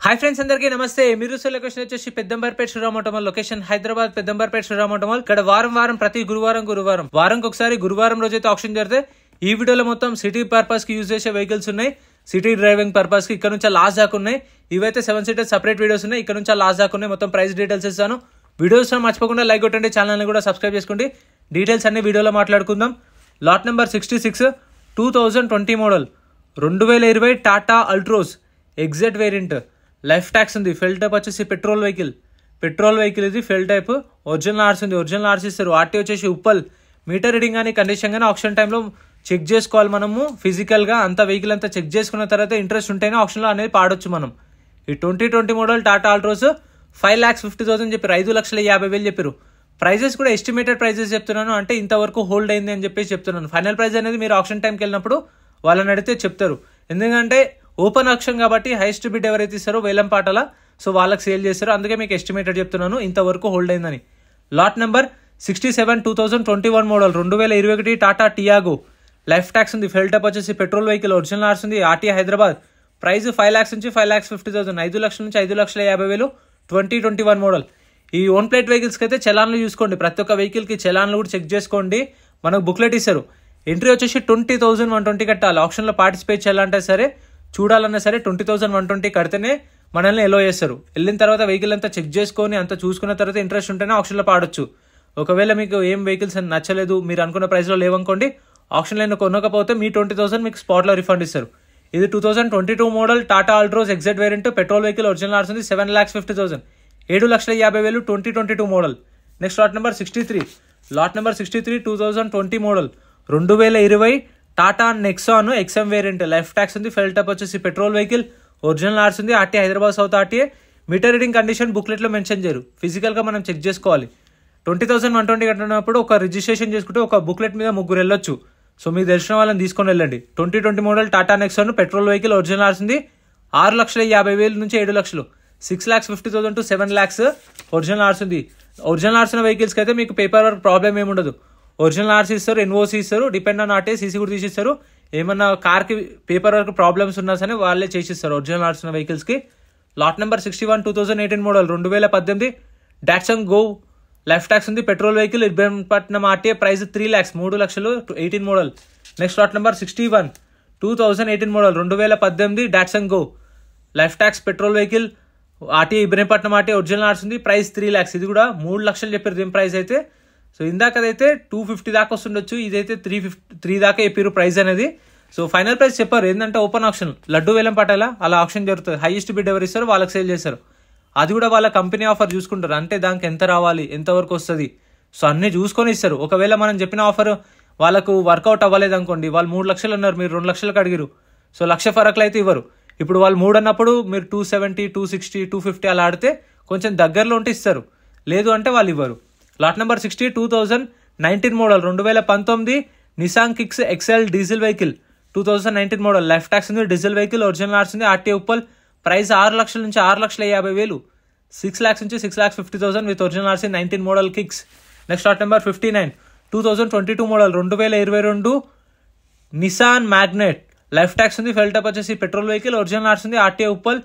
Hi friends, అందరికీ నమస్తే. మీరు లొకేషన్ వచ్చేసి Peddamberpet Sriram auto mall location Hyderabad. Peddamberpet Sriram auto mall ఇక్కడ వారం ప్రతి గురువారం వారంకి ఒకసారి గురువారం రోజు అయితే ఆప్షన్ జరిగితే ఈ వీడియోలో మొత్తం సిటీ పర్పస్ కి యూజ్ చేసే వెహికల్స్ ఉన్నాయి. సిటీ డ్రైవింగ్ పర్పస్ కి ఇక్కడ నుంచి లాస్ట్ దాకా ఉన్నాయి. ఇవైతే 7 సీటర్ సెపరేట్ వీడియోస్ ఉన్నాయి. ఇక్కడ నుంచి లాస్ట్ దాకా ఉన్నాయి. మొత్తం ప్రైస్ డీటెయిల్స్ ఇస్తాను. వీడియోస్ మర్చిపోకుండా లైక్ కొట్టండి, ఛానల్ ని కూడా సబ్స్క్రైబ్ చేసుకోండి. డీటెయిల్స్ అన్ని వీడియోలో మాట్లాడుకుందాం. Lot number 66 2020 model 2020 Tata Altroz exact variant. Life tax ఉంది. ఫెల్ టైప్ వచ్చేసి పెట్రోల్ వెహికల్ ఇది ఫెల్ టైప్. ఒరిజినల్ ఆర్స్ ఉంది. ఒరిజినల్ ఆర్స్ ఇస్తారు. ఆర్టీ వచ్చేసి ఉప్పల్. మీటర్ రీడింగ్ కానీ కండిషన్ కానీ ఆప్షన్ టైంలో చెక్ చేసుకోవాలి మనము ఫిజికల్ గా. అంత వెహికల్ అంతా చెక్ చేసుకున్న తర్వాత ఇంట్రెస్ట్ ఉంటేనే ఆప్షన్ లో అనేది పాడొచ్చు మనం. ఈ 2020 మోడల్ టాటా అల్ట్రోస్ 5,50,000 చెప్పారు. 5,50,000 చెప్పారు. ప్రైజెస్ కూడా ఎస్టిమేటెడ్ ప్రైజెస్ చెప్తున్నాను, అంటే ఇంతవరకు హోల్డ్ అయింది అని చెప్పేసి చెప్తున్నాను. ఫైనల్ ప్రైస్ అనేది మీరు ఆప్షన్ టైంకి వెళ్ళినప్పుడు వాళ్ళని అడిగితే చెప్తారు. ఎందుకంటే ఓపెన్ ఆప్షన్ కాబట్టి హైయెస్ట్ బిడ్ ఎవరైతే ఇస్తారో వేలం పాటల సో వాళ్ళకి సేల్ చేస్తారో, అందుకే మీకు ఎస్టిమేటెడ్ చెప్తున్నాను ఇంతవరకు హోల్డ్ అయిందని. Lot number 67 2021 model 2021 Tata Tiago. Life tax ఉంది. ఫెల్ టైప్ వచ్చేసి పెట్రోల్ వెహికల్. ఒరిజినల్ ఆర్స్ ఉంది. ఆర్టీ హైదరాబాద్. ప్రైస్ 5 lakhs నుంచి 5,50,000, 5 లక్షల నుంచి 5,50,000. 2021 మోడల్. ఈ ఓన్ ప్లేట్ వెహికల్స్ కి అయితే చలాన్లు చూసుకోండి. ప్రతి ఒక్క వెహికల్ కి చలాన్లు కూడా చెక్ చేసుకోండి. మనకు బుక్లెట్ ఇస్తారు. ఎంట్రీ వచ్చేసి 20,120 కట్టాలి. ఆప్షన్ లో పార్టిసిపేట్ చేయాలంటే సరే, చూడాలన్నా సరే 20,120 కడితేనే మనల్ని ఎలో చేస్తారు. వెళ్ళిన తర్వాత వెహికల్ అంతా చెక్ చేసుకొని అంతా చూసుకున్న తర్వాత ఇంట్రెస్ట్ ఉంటేనే ఆప్షన్ లో పాడొచ్చు. ఒకవేళ మీకు ఏం వెహికల్స్ నచ్చలేదు, మీరు అనుకున్న ప్రైస్ లో లేవనుకోండి, ఆప్షన్ లైన్ కొనకపోతే మీ 20,000 మీకు స్పాట్ లో రిఫండ్ ఇస్తారు. ఇది 2022 model Tata Altroz exact variant petrol vehicle. Original ఆర్స్ ఉంది. 7,50,000, 7,50,000. 2022 model. Next lot number 63 2020 model 2020 Tata Nexon XM variant. Life tax ఉంది. ఫెల్ టైప్ వచ్చేసి పెట్రోల్ వెహికల్. ఒరిజినల్ ఆర్స్ ఉంది. RT Hyderabad south RTA. Meter reading condition booklet లో mention చేయరు. Physical గా మనం check చేసుకోవాలి. 20,120 కట్టినప్పుడు ఒక రిజిస్ట్రేషన్ చేసుకుంటే ఒక బుక్లెట్ మీద 3 వెళ్ళొచ్చు. సో మీకు తెలిసిన వాళ్ళని తీసుకొని వెళ్ళండి. 2020 model Tata Nexon petrol vehicle. Original ఆర్స్ ఉంది. 6,50,000 నుంచి 7 లక్షలు. 6,50,000 to 7 lakhs ఒరిజినల్ ఆర్స్ ఉంది. ఒరిజినల్ ఆర్స్ ఉన్న వెహికల్స్ కి అయితే మీకు పేపర్ వర్క్ ప్రాబ్లం ఏమి ఉండదు. ఒరిజినల్ ఆర్సీ ఇస్తారు, ఎన్ఓసి ఇస్తారు, డిపెండ్ ఆన్ ఆర్టీ సీసీ కూడా తీసిస్తారు. ఏమన్నా కార్ కి పేపర్ వర్క్ ప్రాబ్లమ్స్ ఉన్నా సరే వాళ్ళే చేసిస్తారు ఒరిజినల్ ఆర్స్ ఉన్న వెహికల్స్ కి. Lot number 61 2018 model 2018 Datsun Go. Life tax ఉంది. Petrol vehicle. Ibrahimpatnam RTA. Price 3 lakhs, 3 లక్షలు. 18 model. Next lot number 61 2018 model 2018 Datsun Go. Life tax petrol vehicle. RT Ibrahimpatnam RT. Original ఆర్స్ ఉంది. Price 3 lakhs. ఇది కూడా 3 లక్షలు చెప్పారు దీని ప్రైస్ అయితే. సో ఇందాకదైతే 250 దాకా వస్తుండొచ్చు, ఇదైతే 3 దాకా చెప్పారు ప్రైస్ అనేది. సో ఫైనల్ ప్రైస్ చెప్పారు. ఏంటంటే ఓపెన్ ఆప్షన్, లడ్డు వేలం పట్టాలా అలా ఆప్షన్ జరుగుతుంది. హైయెస్ట్ బిడ్ ఎవరు ఇస్తారో వాళ్ళకి సేల్ చేస్తారు. అది కూడా వాళ్ళ కంపెనీ ఆఫర్ చూసుకుంటారు, అంటే దానికి ఎంత రావాలి, ఎంతవరకు వస్తుంది, సో అన్ని చూసుకొని ఇస్తారు. ఒకవేళ మనం చెప్పిన ఆఫర్ వాళ్ళకు వర్కౌట్ అవ్వలేదు అనుకోండి, వాళ్ళు 3 లక్షలు అన్నారు, మీరు 2 లక్షలకు అడిగారు, సో 1,00,000 ఫరక్లు అయితే ఇవ్వరు. ఇప్పుడు వాళ్ళు 3 అన్నప్పుడు మీరు 270, 260, 250 అలా ఆడితే కొంచెం దగ్గరలో ఉంటే ఇస్తారు, లేదు అంటే వాళ్ళు ఇవ్వరు. Lot number 60 2019 model 2019 Nissan Kicks XL diesel vehicle. 2019 model. Life tax ఉంది. Diesel vehicle. ఒరిజినల్ ఆర్స్ ఉంది. ఆర్టీ ఉప్పల్. ప్రైస్ 6 లక్షల నుంచి 6,50,000, 6 lakhs నుంచి 6,50,000 with original RC. 19 model Kicks. Next lot number 59 2022 model 2022 Nissan Magnite. Life tax ఉంది. ఫెల్ టైప్ వచ్చేసి petrol vehicle. Original ఆర్స్ ఉంది. RT Uppal.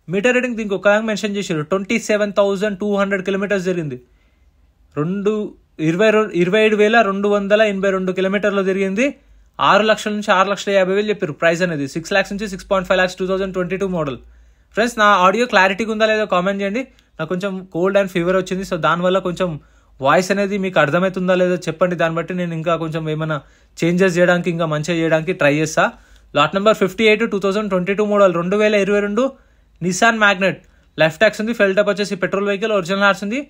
Meter reading దీనికి ఒక మెన్షన్ చేశారు. 27,200 కిలోమీటర్స్ జరిగింది. 27,282 కిలోమీటర్లు తిరిగింది. 6 లక్షల నుంచి 6,50,000 చెప్పారు ప్రైస్ అనేది. 6 lakhs నుంచి 6.5 lakhs 2022 మోడల్. ఫ్రెండ్స్, నా ఆడియో క్లారిటీగా ఉందా లేదో కామెంట్ చేయండి. నాకు కొంచెం కోల్డ్ అండ్ ఫీవర్ వచ్చింది, సో దానివల్ల కొంచెం వాయిస్ అనేది మీకు అర్థమవుతుందా లేదో చెప్పండి. దాన్ని బట్టి నేను ఇంకా కొంచెం ఏమైనా చేంజెస్ చేయడానికి, ఇంకా మంచిగా చేయడానికి ట్రై చేస్తా. Lot number 58 2022 model 2022 Nissan Magnite. Life tax ఉంది. ఫెల్ టైప్ వచ్చేసి పెట్రోల్ వెహికల్. ఒరిజినల్ ఆర్స్ ఉంది.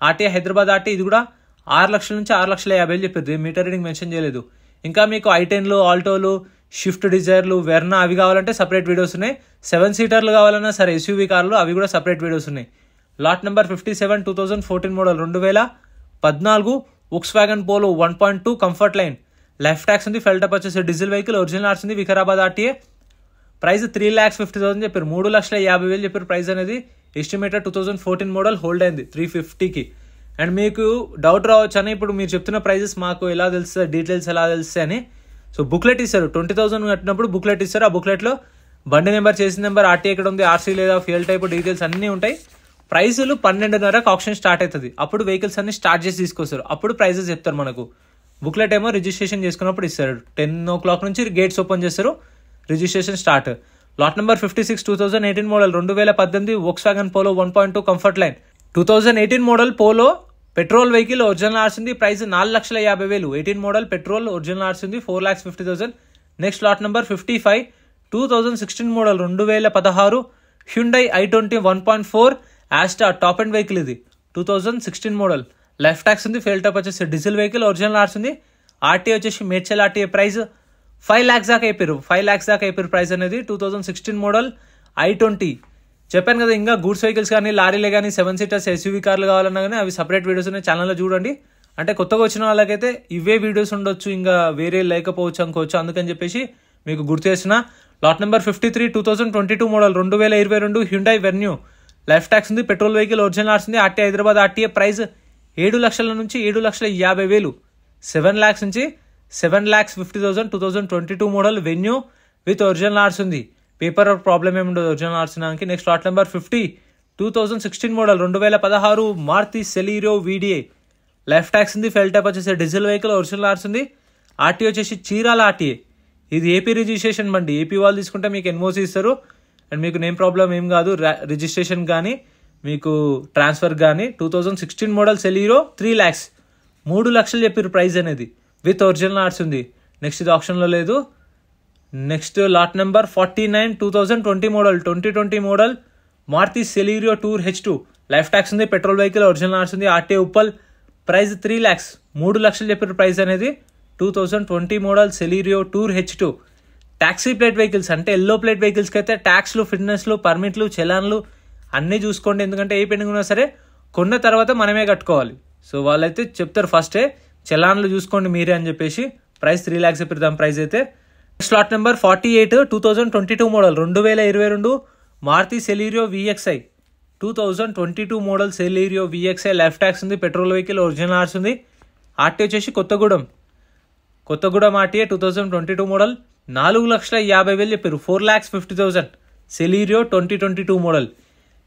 RT Hyderabad RT. ఇది కూడా 6 లక్షల నుంచి 6,50,000 చెప్పేది. మీటర్ రీడింగ్ మెన్షన్ చేయలేదు. ఇంకా మీకు I10లు, ఆల్టోలు, షిఫ్ట్ డిజైర్లు, వెర్నా అవి కావాలంటే సపరేట్ వీడియోస్ ఉన్నాయి. 7 సీటర్లు కావాలన్నా సరే ఎస్యూవీ కార్లు అవి కూడా సపరేట్ వీడియోస్ ఉన్నాయి. Lot number 57 2014 model 2014 Volkswagen Polo 1.2 comfort line. Life tax ఉంది. ఫెల్ టైప్ వచ్చేసి డీజిల్ వెహికల్. ఒరిజినల్ ఆర్స్ ఉంది. వికారాబాద్ ఆర్టీఏ. ప్రైస్ 3,50,000 చెప్పారు. 3,50,000 చెప్పారు ప్రైస్ అనేది. ఎస్టిమేటెడ్ 2014 మోడల్ హోల్డ్ అయింది 350కి. అండ్ మీకు డౌట్ రావచ్చు అని, ఇప్పుడు మీరు చెప్తున్న ప్రైజెస్ మాకు ఎలా తెలుస్తుంది, డీటెయిల్స్ ఎలా తెలుస్తాయి అని. సో బుక్లెట్ ఇస్తారు. 20,000 కట్టినప్పుడు బుక్లెట్ ఇస్తారు. ఆ బుక్లెట్లో బండి నెంబర్, చేసిన నెంబర్, ఆర్టీ ఎక్కడ ఉంది, ఆర్సీ లేదా, ఫ్యూయల్ టైప్, డీటెయిల్స్ అన్నీ ఉంటాయి. ప్రైసులు 12:30కి ఆప్షన్ స్టార్ట్ అవుతుంది. అప్పుడు వెహికల్స్ అన్ని స్టార్ట్ చేసి తీసుకొస్తారు. అప్పుడు ప్రైజెస్ చెప్తారు మనకు. బుక్లెట్ ఏమో రిజిస్ట్రేషన్ చేసుకున్నప్పుడు ఇస్తారు. 10 o'clock నుంచి గేట్స్ ఓపెన్ చేస్తారు, registration start. Lot number 56 2018 model 2018 Volkswagen Polo 1.2 comfort line. 2018 model Polo petrol vehicle, original ఆర్స్ ఉంది. ప్రైస్ 4,50,000. 18 మోడల్ పెట్రోల్, ఒరిజినల్ ఆర్స్ ఉంది 4,50,000. Next lot number 55 2016 model 2016 Hyundai i20 1.4 Asta top end vehicle. ఇది 2016 model. Life tax ఉంది. Fuel type వచ్చేసి diesel vehicle, original ఆర్స్ ఉంది. RT వచ్చేసి Medchal RTA. Price 5 lakhs దాకా అయిపోయారు. 5 lakhs దాకా అయిపోయారు ప్రైస్ అనేది. 2016 మోడల్ i20. చెప్పాను కదా, ఇంకా గూడ్స్ వెహికల్స్ కానీ, లారీలే కానీ, 7 seaters ఎస్యూవీ కార్లు కావాలన్నా కానీ అవి సపరేట్ వీడియోస్ ఉన్నాయి, ఛానల్లో చూడండి. అంటే కొత్తగా వచ్చిన వాళ్ళకైతే ఇవే వీడియోస్ ఉండొచ్చు, ఇంకా వేరే లేకపోవచ్చు అనుకోవచ్చు. అందుకని చెప్పేసి మీకు గుర్తు చేసిన. Lot number 53 2022 model 2022 Hyundai venue. Life tax ఉంది. పెట్రోల్ వెహికల్, ఒరిజినల్ ఆర్స్ ఉంది. RT Hyderabad RTA. ప్రైస్ 7 లక్షల నుంచి 7,50,000. 7 lakhs నుంచి 7,50,000. 2022 మోడల్ వెన్యూ విత్ ఒరిజినల్ ఆర్స్ ఉంది. పేపర్ ప్రాబ్లమ్ ఏమి ఉండదు ఒరిజినల్ ఆర్స్ నాకి. Next lot number 50 2016 model 2016 Maruti Celerio VDA. Life tax ఉంది. ఫెయిల్ టైప్ వచ్చేసి డీజిల్ వెహికల్, ఒరిజినల్ ఆర్స్ ఉంది. ఆర్టీ వచ్చేసి చీరాల ఆర్టీఏ. ఇది ఏపీ రిజిస్ట్రేషన్ బండి. ఏపీ వాళ్ళు తీసుకుంటే మీకు ఎన్ఓసి ఇస్తారు అండ్ మీకు నేమ్ ప్రాబ్లం ఏం కాదు. రిజిస్ట్రేషన్ కానీ మీకు ట్రాన్స్ఫర్ కానీ. 2016 మోడల్ సెలీరో 3 lakhs 3 లక్షలు చెప్పారు ప్రైస్ అనేది. విత్ ఒరిజినల్ ఆర్ట్స్ ఉంది. నెక్స్ట్ ఇది ఆప్షన్లో లేదు. Next lot number 49 2020 model 2020 model Maruti Celerio tour H2. Life tax ఉంది. పెట్రోల్ వెహికల్, ఒరిజినల్ ఆర్ట్స్ ఉంది. ఆర్టీ ఉప్పల్. ప్రైస్ 3 lakhs 3 లక్షలు చెప్పారు ప్రైస్ అనేది. 2020 model Celerio tour H2. Taxi plate vehicles అంటే ఎల్లో ప్లేట్ వెహికల్స్కి అయితే ట్యాక్స్లు, ఫిట్నెస్లు, పర్మిట్లు, చలాన్లు అన్నీ చూసుకోండి. ఎందుకంటే ఏ పెండింగ్ ఉన్నా సరే కొన్న తర్వాత మనమే కట్టుకోవాలి. సో వాళ్ళైతే చెప్తారు ఫస్టే చలాన్లు చూసుకోండి మీరే అని చెప్పేసి. ప్రైస్ 3 lakhs చెప్పిద్దాం ప్రైస్ అయితే. Next lot number 48 2022 model 2022 Maruti Celerio VXI. 2022 model Celerio VXI. Life tax ఉంది. పెట్రోల్ వెహికల్, ఒరిజినల్ ఆర్స్ ఉంది. ఆర్టీ వచ్చేసి కొత్తగూడెం ఆర్టీఏ. 2022 మోడల్ 4,50,000 చెప్పారు. 4,50,000. సెలీరియో 2022 మోడల్.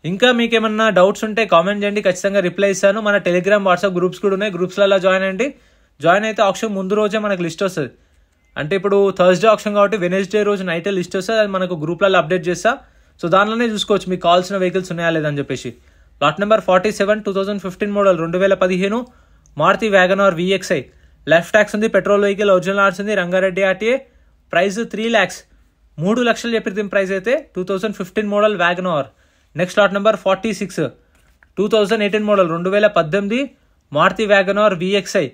ఇంకా మీకు ఏమన్నా డౌట్స్ ఉంటే కామెంట్ చేయండి, ఖచ్చితంగా రిప్లై ఇస్తాను. మన టెలిగ్రామ్, వాట్సాప్ గ్రూప్స్ కూడా ఉన్నాయి. గ్రూప్స్లలో జాయిన్ అయ్యండి. జాయిన్ అయితే ఆప్షన్ ముందు రోజే మనకు లిస్ట్ వస్తుంది. అంటే ఇప్పుడు థర్స్డే ఆప్షన్ కాబట్టి వెనస్డే రోజు నైటే లిస్ట్ వస్తుంది. అది మనకు గ్రూప్లలో అప్డేట్ చేస్తా. సో దానిలోనే చూసుకోవచ్చు మీకు కావాల్సిన వెహికల్స్ ఉన్నాయా లేదని చెప్పేసి. Lot number 47 2015 model 2015 Maruti WagonR VXI. Life tax ఉంది. పెట్రోల్ వెహికల్, ఒరిజినల్ ఆర్ట్స్ ఉంది. రంగారెడ్డి ఆర్టీఏ. ప్రైస్ 3 lakhs 3 లక్షలు చెప్పిన ప్రైస్ అయితే. 2015 model WagonR. Next lot number 46 2018 model 2018 Maruti WagonR VXI.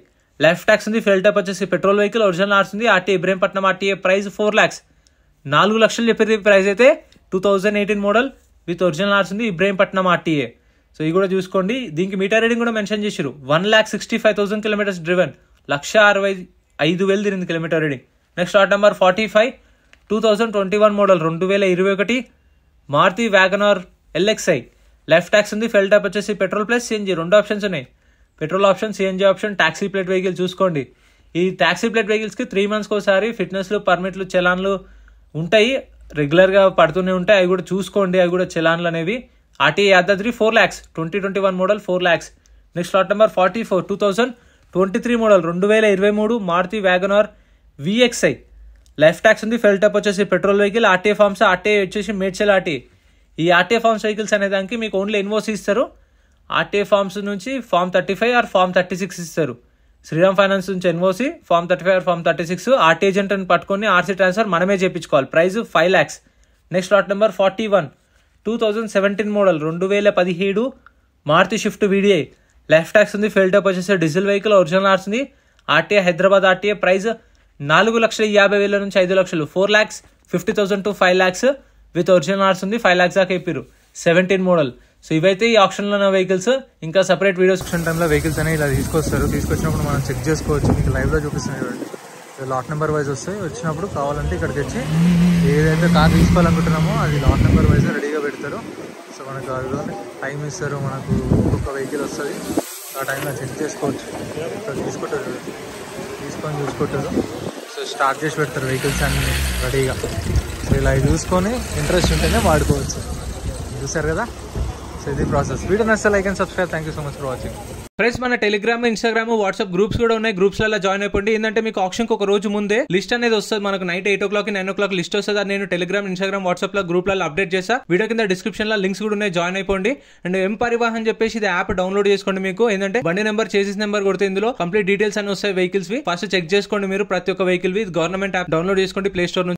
Life tax ఉంది. ఫెయిల్ టైప్ వచ్చేసి పెట్రోల్ వెహికల్, ఒరిజినల్ ఆర్ట్స్ ఉంది. RT Ibrahimpatnam RTA. Price 4 lakhs 4 లక్షలు చెప్పేది ప్రైస్ అయితే. 2018 మోడల్ విత్ ఒరిజినల్ ఆర్ట్స్ ఉంది. ఇబ్రహీంపట్నం ఆర్టీఏ. సో ఇది కూడా చూసుకోండి. దీనికి మీటర్ రీడింగ్ కూడా మెన్షన్ చేశారు. 1,65,000 కిలోమీటర్స్ డ్రివెన్. 1,65,000 తిరిగింది kilometre reading. Next lot number 45 2021 model 2021 Maruti WagonR LXI. Life tax ఉంది. ఫెయిల్ టైప్ వచ్చేసి పెట్రోల్ ప్లస్ సిఎన్జీ 2 ఆప్షన్స్ ఉన్నాయి. Petrol option, CNG option. Taxi plate vehicle చూసుకోండి. ఈ ట్యాక్సీ ప్లేట్ వెహికల్స్కి 3 months ఒకసారి ఫిట్నెస్లు, పర్మిట్లు, చలాన్లు ఉంటాయి. రెగ్యులర్గా పడుతూనే ఉంటాయి. అవి కూడా చూసుకోండి. అవి కూడా చలాన్లు అనేవి. RT Yadadri 4 lakhs 2021 model 4 lakhs. Next lot number 44 2023 model 2023 Maruti WagonR VXI. Life tax ఉంది. ఫెయిల్ టైప్ వచ్చేసి petrol vehicle. RTA forms. RTA వచ్చేసి మేడ్చల్ ఆర్టీఏ. ఈ ఆర్టీఏ ఫార్మ్స్ వెహికల్స్ అనే దానికి మీకు ఓన్లీ ఎన్ఓసి ఇస్తారు. ఆర్టీఏ ఫార్మ్స్ నుంచి ఫార్మ్ 35 ఆర్ ఫార్మ్ 36 ఇస్తారు. శ్రీరామ్ ఫైనాన్స్ నుంచి NOC, form 35 or form 36. RT agent అని పట్టుకొని ఆర్సీ ట్రాన్స్ఫర్ మనమే చేయించుకోవాలి. Price 5 lakhs. Next lot number 41 2017 model 2017 Maruti Swift VDI. Life tax ఉంది. ఫెయిల్ టైప్ వచ్చేసి డీజిల్ వెహికల్, ఒరిజినల్ ఆర్ట్స్ ఉంది. RTA Hyderabad RTA. ప్రైస్ 4,50,000 నుంచి 5 లక్షలు. 4,50,000 to 5 lakhs with original RC ఉంది. 5 lakhs దాకా అయిపోయారు. 17 మోడల్. సో ఇవైతే ఈ ఆప్షన్లో ఉన్న వెహికల్స్. ఇంకా సపరేట్ వీడియోస్ టైంలో వెహికల్స్ అనేవి ఇలా తీసుకొస్తారు. తీసుకొచ్చినప్పుడు మనం చెక్ చేసుకోవచ్చు. మీకు లైవ్లో చూపిస్తున్నాయి చూడండి. లాట్ నెంబర్ వైజ్ వస్తాయి. వచ్చినప్పుడు కావాలంటే ఇక్కడికి వచ్చి ఏదైతే కార్ తీసుకోవాలనుకుంటున్నామో అది లాట్ నెంబర్ వైజ్ రెడీగా పెడతారు. సో మనకు అది టైం ఇస్తారు. మనకు ఒక్కొక్క వెహికల్ వస్తుంది. ఆ టైంలో చెక్ చేసుకోవచ్చు. ఇక్కడ తీసుకుంటారు, తీసుకొని చూసుకుంటారు. సో స్టార్ట్ చేసి పెడతారు వెహికల్స్ అన్ని రెడీగా. ఇలా చూసుకొని ఇంట్రెస్ట్ ఉంటేనే వాడుకోవచ్చు. చూసారు కదా, సో ఇది ప్రాసెస్. వీడియో నచ్చితే like and subscribe. Thank you so much for watching. Friends, మన టెలిగ్రామ్, ఇన్స్టాగ్రామ్, వాట్సాప్ గ్రూప్స్ కూడా ఉన్నాయి. గ్రూప్స్లలో జాయిన్ అయిపోండి. ఏంటంటే మీకు ఆప్షన్కి ఒక రోజు ముందే లిస్ట్ అనేది వస్తుంది. మనకు నైట్ 8 o'clock 9 o'clock లిస్ట్ వస్తుంది. అది నేను టెలిగ్రామ్, ఇన్స్టాగ్రామ్, వాట్సాప్ లో గ్రూప్లలో అప్డేట్ చేస్తా. వీడియో కింద డిస్క్రిప్షన్ లో లింక్స్ కూడా ఉన్నాయి, జాయిన్ అయిపోండి. అండ్ ఎం పరివాహన్ చెప్పేసి ఇది యాప్ డౌన్లోడ్ చేసుకోండి. మీకు ఏంటంటే బండి నెంబర్, చేసిస్ నెంబర్ కొడితే ఇందులో కంప్లీట్ డీటెయిల్స్ అన్ని వస్తాయి వెహికల్స్ వి. ఫస్ట్ చెక్ చేసుకోండి మీరు ప్రతి ఒక్క వెహికల్ వి. గవర్నమెంట్ యాప్ డౌన్లోడ్ చేసుకోండి ప్లే స్టోర్ నుంచి.